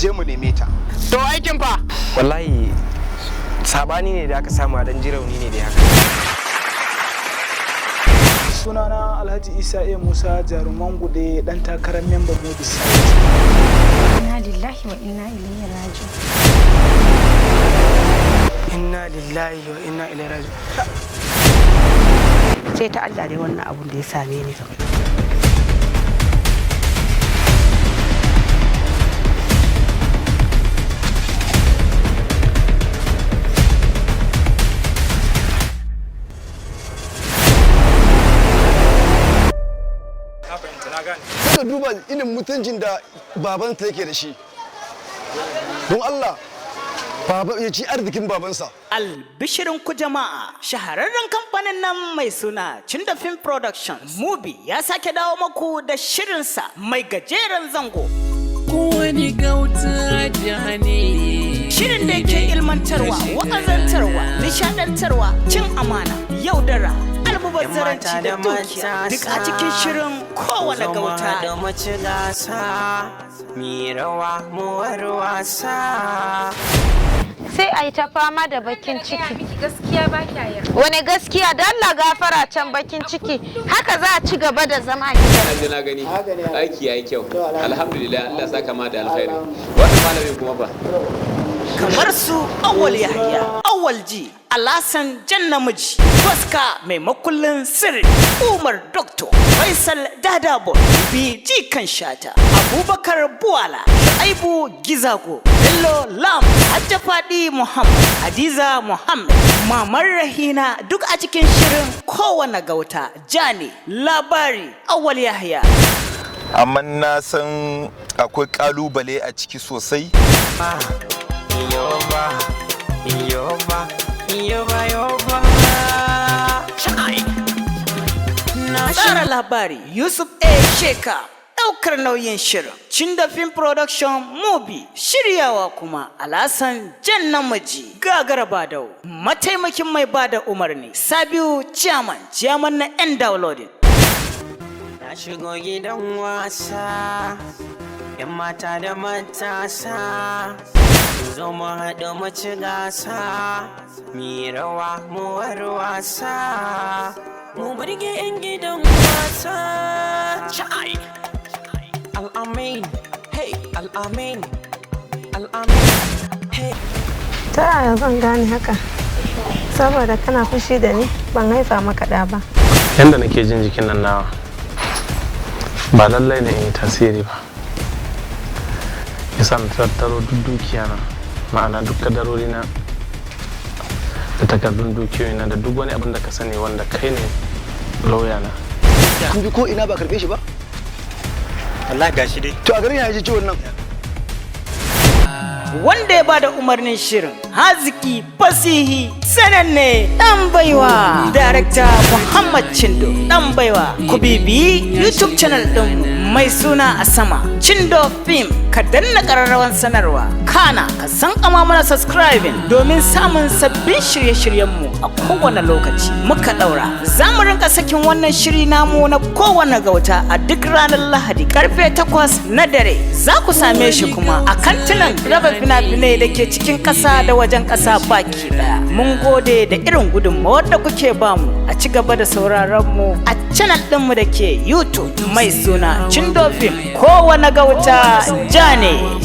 je mu neme ta. To aikin fa wallahi sabani ne da aka samu a dan jirauni ne da haka. Sunana Alhaji Isa A Musa Jaruman Gude dan takarar member Mobi Site. Inna lillahi wa inna ilaihi raji'un. Inna lillahi wa inna ilaihi raji'un. Sai ta Allah dai wannan abun da ya same ni. Kada duba irin mutuncin da babanta yake da shi. Don Allah, baba ya ci arzikin babansa. Albishirin ku jama'a, shahararren kamfanin nan mai suna Cinda Film Production Movie ya sake dawo maku da shirinsa mai gajeren zango. Kowani gauta da ne. Shirin da yake ilmantarwa, wa'azantarwa, nishadantarwa, cin amana, yaudara, almubazzaranci da dukiya duk a cikin shirin kowane gauta. Da mace gasa, mi rawa muwar wasa. Sai a yi ta fama da bakin ciki. Gaskiya ba kya yarda. Wani gaskiya da Allah gafara can bakin ciki. Haka za a ci gaba da zama gida. Na gani aiki yayi kyau. Alhamdulillah Allah saka ma da alkhairi. Wannan malamin kuma fa. Kamar su Awwal Yahya, Awwal Ji, Alasan Jan Namiji, Baska mai makullin sirri, Umar Doctor, Faisal Dadabo, Biji kan Shata, Abubakar Buwala, Aibu Gizago, Bello Lam, Hajja Fadi Muhammad, Hadiza Muhammad, Mamar Rahina duk a cikin shirin kowane gauta, Jani, labari, Awwal Yahya. Amma na san akwai kalubale a ciki sosai. Tsara labari Yusuf A. Sheka, ɗaukar nauyin shirin Cinda Film Production Movie, shiryawa kuma Alasan Jan Namiji, Gagara Badau, mataimakin mai bada umarni Sabiu Chairman na 'yan downloading. Na shigo gidan wasa, 'yan mata da matasa, zo mu haɗu mu ci gasa, mi rawa mu war wasa, mu burge 'yan gidan wasa. Chai! Al-Amin, hey, Al-Amin, Al-Amin, hey. Ta yaya zan gane haka? Saboda kana fushi da ni ban haifa maka ɗa ba. Yanda nake jin jikin nan nawa ba lallai ne in yi tasiri ba. Yasa na tattaro duk dukiya na, ma'ana duk kadarori na da takardun dukiyoyi na da duk wani abin da ka sani wanda kai ne lauya na. Kun bi ko ina ba karbe shi ba? Allah gashi dai. To a garin ya ji ciwon nan. Wanda ya bada umarnin shirin haziki fasihi sananne dan baiwa Director Muhammad Chindo dan baiwa ku bibi YouTube channel din mai suna a sama Chindo Film ka danna kararrawan sanarwa kana ka san kama mana subscribing domin samun sabbin shirye-shiryen mu a kowane lokaci muka daura zamu rinka sakin wannan shiri namu na kowane gauta a duk ranar Lahadi karfe 8 na dare za ku same shi kuma a kantinan raba fina-finai da ke cikin ƙasa da wajen ƙasa baki ɗaya. Mun gode da irin gudunmawar da kuke bamu a ci gaba da sauraron mu a channel ɗinmu da ke YouTube mai suna Chindo Film kowane gauta jane.